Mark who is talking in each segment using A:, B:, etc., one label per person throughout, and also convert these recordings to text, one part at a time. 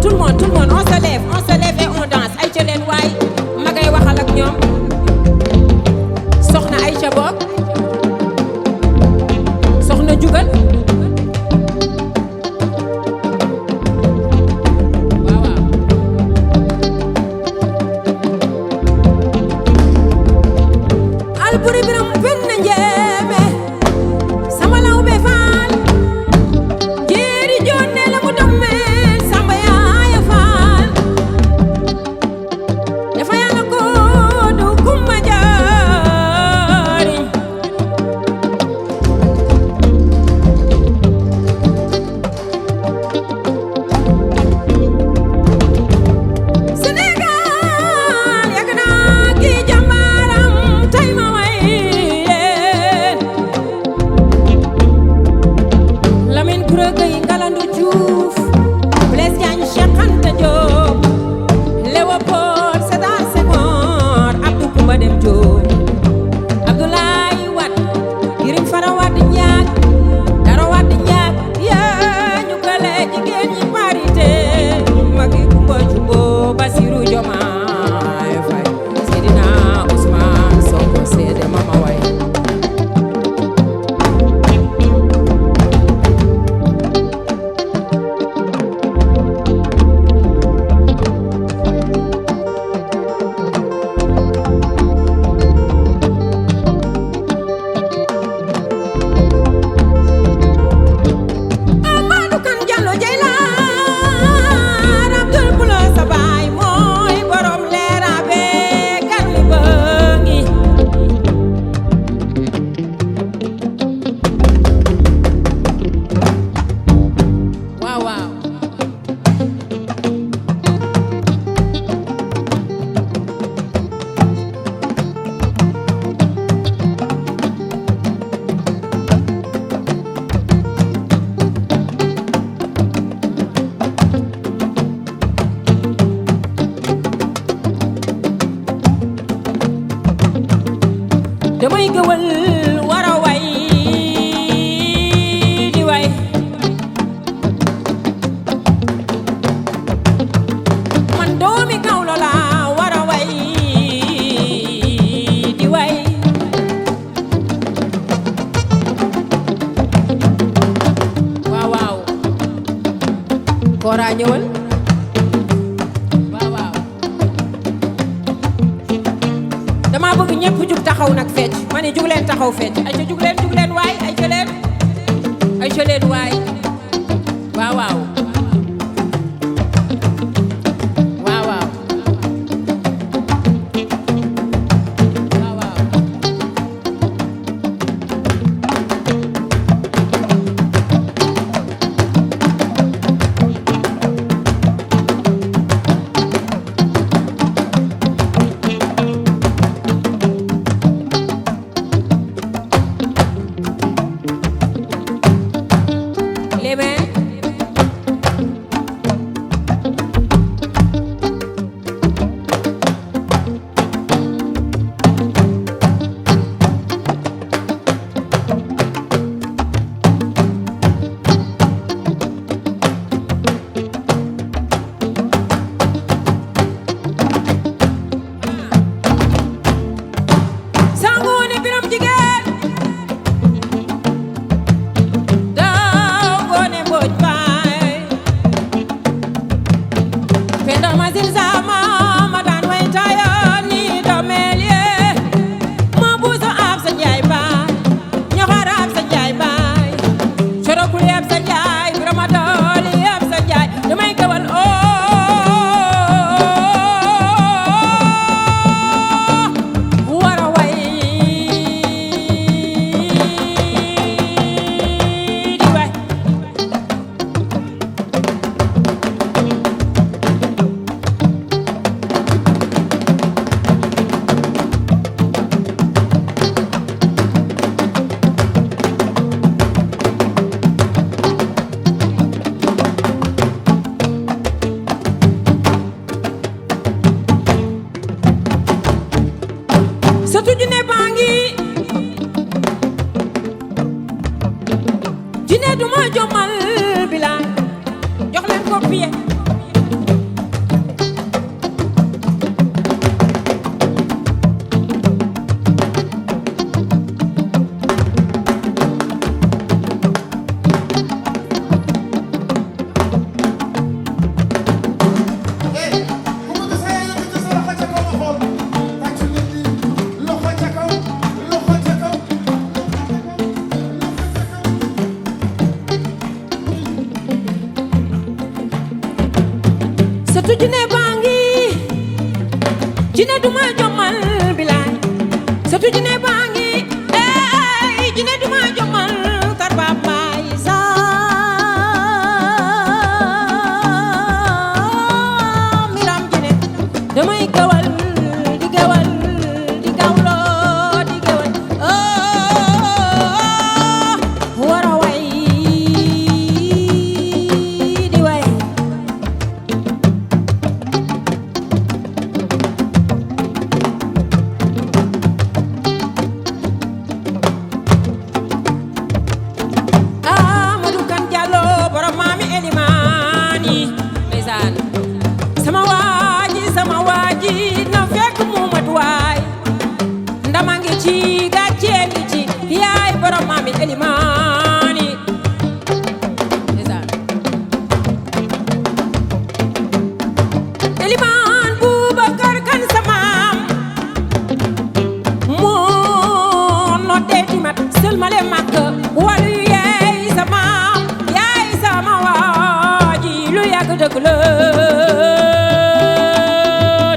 A: on se lève et on danse ay ca leen waay ma ngay waxal ak ñoom soxna Aïcha boog soxna jugal damay gëwal war a way di way man doomi Gawlo la war a way di way waaw waaw Kora ñëwal dama bëgg ñëpp jug taxaw nag fecc ma ne jug leen taxaw fecc ay ca jug leen waay ay ca leen waay waaw waaw waaw waaw waaw waaw Seutou Djinne bangi Djinne duma jomal bilay Seutou Djinne bangi Djinne duma jomal karba bay sa miram Djinne damay gawal di gawal di gawlo di gawal wara way di way Amadou Kan Diallo borom mami Elimani ndeysaan sama waaji na fekk mu mat waay ndama ngi ci gàcce ngi ci yaay borom mami Elimani ndeysaan Eliman Boubacar Kan samaam moo noddee di mat sëlmale màkk walu yaay sama waaji lu yàgg dëgg la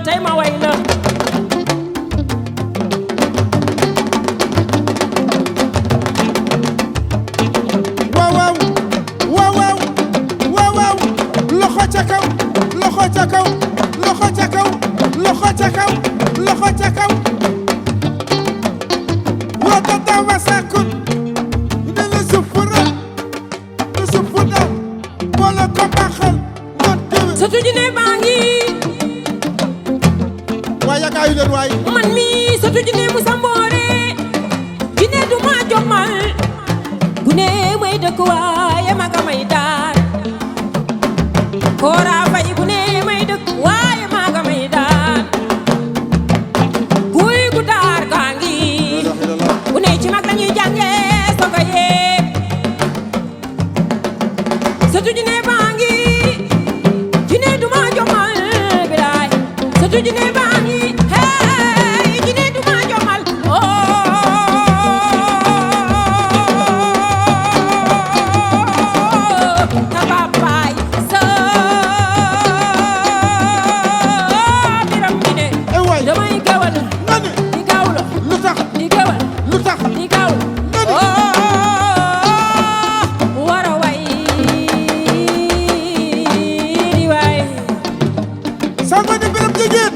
A: tey ma way la
B: waaw waaw waaw waaw loxo ca kaw loxo ca kaw loxo ca kaw loxo ca kaw loxo ca kaw wata dawa sakut ne la sufura wala ko baxal mon dewe
A: Seutou Djinne bangi
B: waaye gaa yu leen waay
A: man mi Seutou Djinne Musa Mboore Djinne duma jomal bu ne may dëkk waaye maga may daan Kora Fay bu ne may dëkk waaye maga may daan guy gu daar gaa ngi bu ne ci mag lañuy jànge soga yéeg Seutou Djinne bangi Djinne duma jomal bilaay Seutou Djinne bangi hey Djinne duma jomal kababay sa miram Djinne
B: waay
A: damay gawal
B: nani
A: di gawlo
B: lu tax
A: di gawal
B: lu tax
A: di gawlo wara way di way
B: samba ni biram jigéen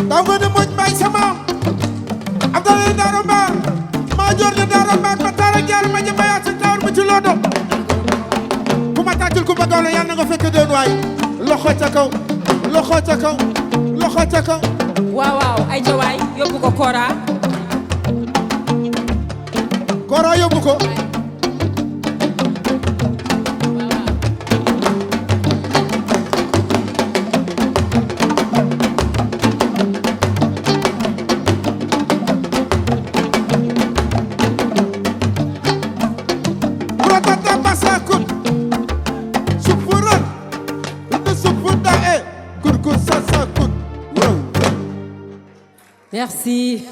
B: daw nga ni moj may samaam abdalay daaro mbaar maa joor ni daaro mbaar ma taara jaar ma jëmbayaat sa taawar mu ci loodo bu ma tàccul Coumba Gawlo yàlla na nga fekk doon waay loxo ca kaw loxo ca kaw loxo ca kaw
A: waaw ay ca waay yóbbu ko Kora
B: Kora yóbbu ko ratata basakut sufuran ne sufunda e gurgur sasakut
A: merci